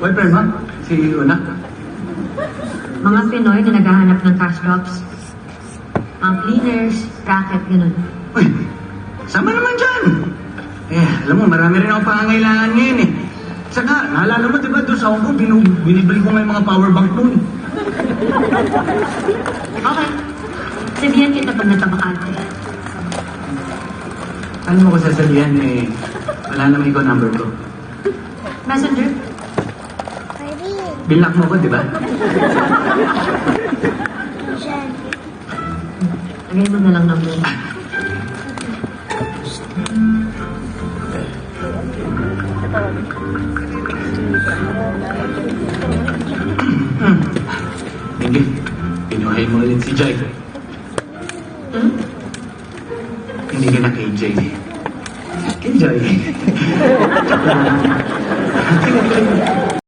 Boyfriend mo? Si Una? Mga Pinoy na naghahanap ng cash crops. Mga cleaners, racket, ganun. Uy, sama naman dyan. Alam mo, marami rin akong pangangailangan ngayon eh. Saka, naalala mo, diba, doon sa Hong Kong, binibili ko nga yung mga power bank doon. Okay. Sabihan kita pag natabakante. Ano mo ko sasabihan eh, wala naman ikaw number ko. Messenger? Binlock mo ko, di ba? Lagay mo na lang number. Hindi. Pinuhay mo ulit si Joy. Hindi ka na KJ. KJ.